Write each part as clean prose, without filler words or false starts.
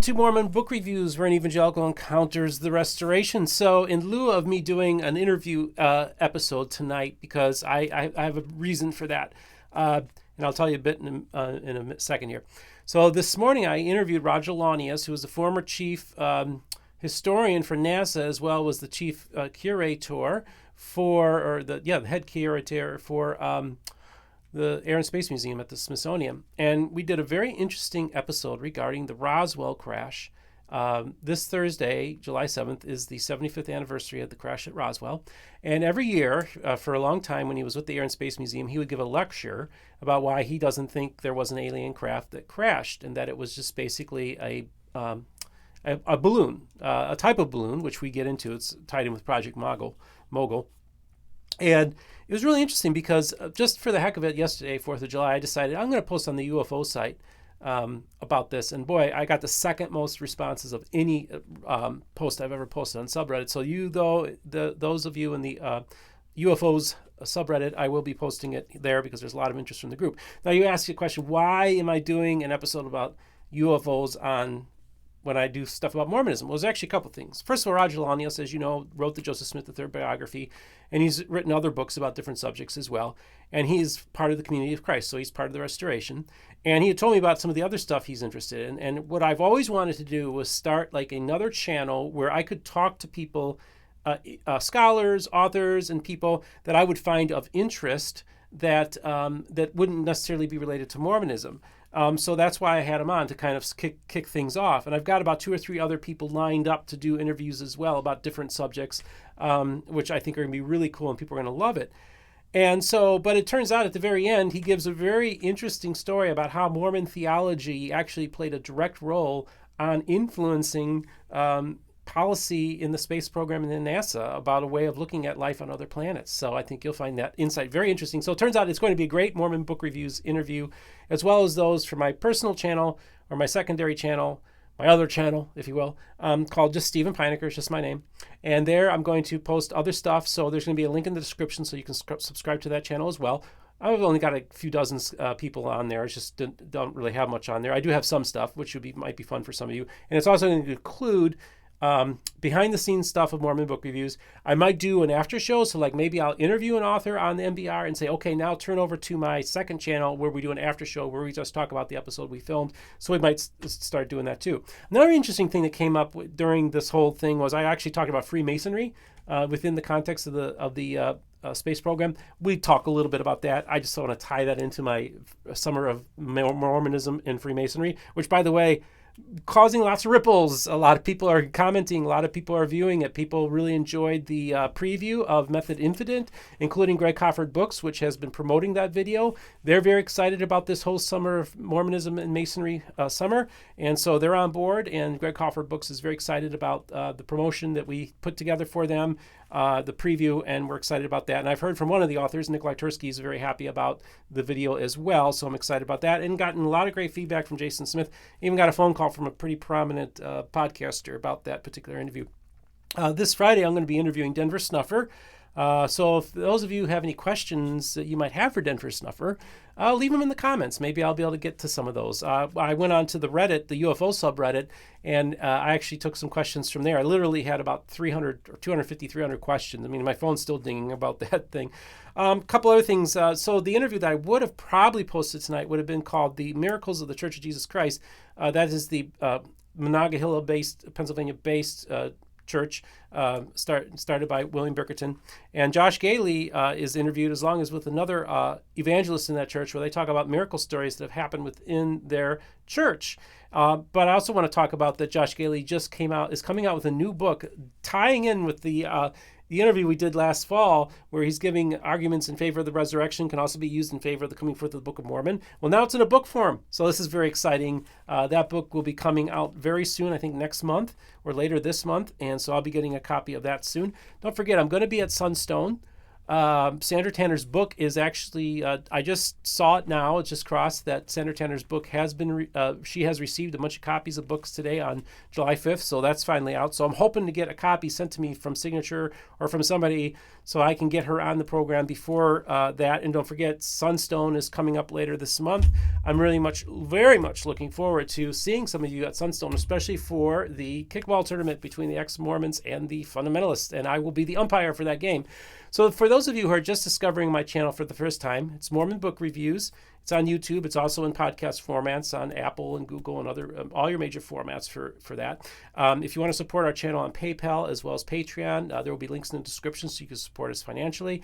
to Mormon Book Reviews, where an evangelical encounters the restoration. So in lieu of me doing an interview episode tonight, because I have a reason for that, and I'll tell you a bit in a second here. So this morning I interviewed Roger Launius, who is the former chief historian for NASA, as well as the chief curator the head curator for the Air and Space Museum at the Smithsonian. And we did a very interesting episode regarding the Roswell crash. This Thursday, July 7th, is the 75th anniversary of the crash at Roswell. And every year, for a long time, when he was with the Air and Space Museum, he would give a lecture about why he doesn't think there was an alien craft that crashed, and that it was just basically a balloon, a type of balloon, which we get into. It's tied in with Project Mogul. And it was really interesting because just for the heck of it, yesterday, 4th of July, I decided I'm going to post on the UFO site about this. And boy, I got the second most responses of any post I've ever posted on subreddit. So those of you in the UFOs subreddit, I will be posting it there because there's a lot of interest from the group. Now you ask the question, why am I doing an episode about UFOs when I do stuff about Mormonism? Well, there's actually a couple things. First of all, Roger Launius, as you know, wrote the Joseph Smith III biography, and he's written other books about different subjects as well. And he's part of the community of Christ, so he's part of the restoration. And he had told me about some of the other stuff he's interested in. And what I've always wanted to do was start like another channel where I could talk to people, scholars, authors, and people that I would find of interest that wouldn't necessarily be related to Mormonism. So that's why I had him on, to kind of kick things off. And I've got about 2 or 3 other people lined up to do interviews as well about different subjects, which I think are going to be really cool and people are going to love it. And so, but it turns out at the very end, he gives a very interesting story about how Mormon theology actually played a direct role on influencing policy in the space program and in NASA about a way of looking at life on other planets. So I think you'll find that insight very interesting. So it turns out it's going to be a great Mormon Book Reviews interview, as well as those from my personal channel or my secondary channel, my other channel, if you will, called just Steven Pynakker, it's just my name. And there I'm going to post other stuff. So there's going to be a link in the description so you can subscribe to that channel as well. I've only got a few dozen people on there. I just don't really have much on there. I do have some stuff, which might be fun for some of you. And it's also going to include behind the scenes stuff of Mormon Book Reviews. I might do an after show. So like maybe I'll interview an author on the MBR and say, okay, now turn over to my second channel where we do an after show where we just talk about the episode we filmed. So we might start doing that too. Another interesting thing that came up during this whole thing was I actually talked about Freemasonry within the context of the space program. We talk a little bit about that. I just want to tie that into my summer of Mormonism and Freemasonry, which, by the way, causing lots of ripples. A lot of people are commenting. A lot of people are viewing it. People really enjoyed the preview of Method Infinite, including Greg Cofford Books, which has been promoting that video. They're very excited about this whole summer of Mormonism and Masonry summer. And so they're on board. And Greg Cofford Books is very excited about the promotion that we put together for them, the preview, and we're excited about that. And I've heard from one of the authors, Nikolai Tursky, is very happy about the video as well. So I'm excited about that, and gotten a lot of great feedback from Jason Smith. Even got a phone call from a pretty prominent podcaster about that particular interview. This Friday, I'm going to be interviewing Denver Snuffer. So if those of you have any questions that you might have for Denver Snuffer, leave them in the comments. Maybe I'll be able to get to some of those. I went on to the Reddit, the UFO subreddit, and I actually took some questions from there. I literally had about 300 or 250, 300 questions. I mean, my phone's still dinging about that thing. Couple other things. So the interview that I would have probably posted tonight would have been called The Miracles of the Church of Jesus Christ. That is the Monongahela-based, Pennsylvania-based church started by William Bickerton. And Josh Galey is interviewed, as long as with another evangelist in that church, where they talk about miracle stories that have happened within their church. But I also want to talk about that Josh Gehly is coming out with a new book tying in with the interview we did last fall, where he's giving arguments in favor of the resurrection can also be used in favor of the coming forth of the Book of Mormon. Well, now it's in a book form. So this is very exciting. That book will be coming out very soon, I think next month or later this month. And so I'll be getting a copy of that soon. Don't forget, I'm going to be at Sunstone Sandra Tanner's book is actually, I just saw it now. It just crossed that Sandra Tanner's book has been, she has received a bunch of copies of books today on July 5th. So that's finally out. So I'm hoping to get a copy sent to me from Signature or from somebody so I can get her on the program before that. And don't forget, Sunstone is coming up later this month. I'm really very much looking forward to seeing some of you at Sunstone, especially for the kickball tournament between the ex-Mormons and the fundamentalists. And I will be the umpire for that game. So for those of you who are just discovering my channel for the first time, it's Mormon Book Reviews. It's on YouTube. It's also in podcast formats on Apple and Google and other all your major formats for that. If you want to support our channel on PayPal as well as Patreon, there will be links in the description so you can support us financially.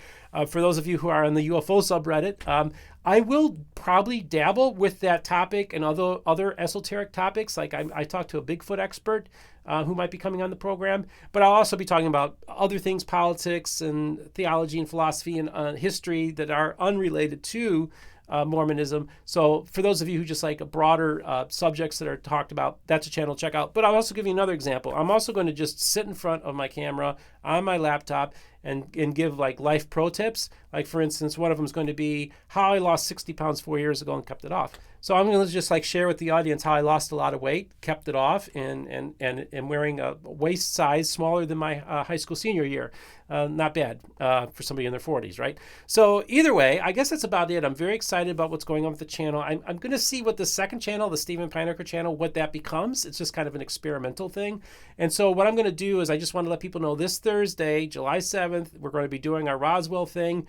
For those of you who are on the UFO subreddit, I will probably dabble with that topic and other esoteric topics. Like I talked to a Bigfoot expert who might be coming on the program, but I'll also be talking about other things, politics and theology and philosophy and history that are unrelated to Mormonism. So for those of you who just like broader subjects that are talked about, that's a channel to check out. But I'll also give you another example. I'm also going to just sit in front of my camera on my laptop and give like life pro tips. Like for instance, one of them is going to be how I lost 60 pounds 4 years ago and kept it off. So I'm going to just like share with the audience how I lost a lot of weight, kept it off, and wearing a waist size smaller than my high school senior year. Not bad for somebody in their 40s, right? So either way, I guess that's about it. I'm very excited about what's going on with the channel. I'm going to see what the second channel, the Steven Pynakker channel, what that becomes. It's just kind of an experimental thing. And so what I'm going to do is I just want to let people know this Thursday, July 7th, we're going to be doing our Roswell thing.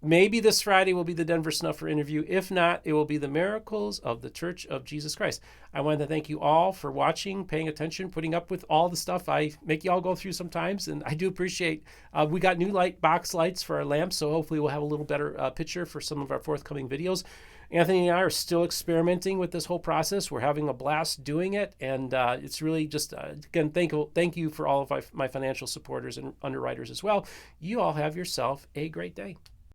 Maybe this Friday will be the Denver Snuffer interview. If not, it will be the Miracles of the Church of Jesus Christ. I want to thank you all for watching, paying attention, putting up with all the stuff I make you all go through sometimes. And I do appreciate, we got new box lights for our lamps, so hopefully we'll have a little better picture for some of our forthcoming videos. Anthony and I are still experimenting with this whole process. We're having a blast doing it. And it's really just, again, thank you for all of my financial supporters and underwriters as well. You all have yourself a great day.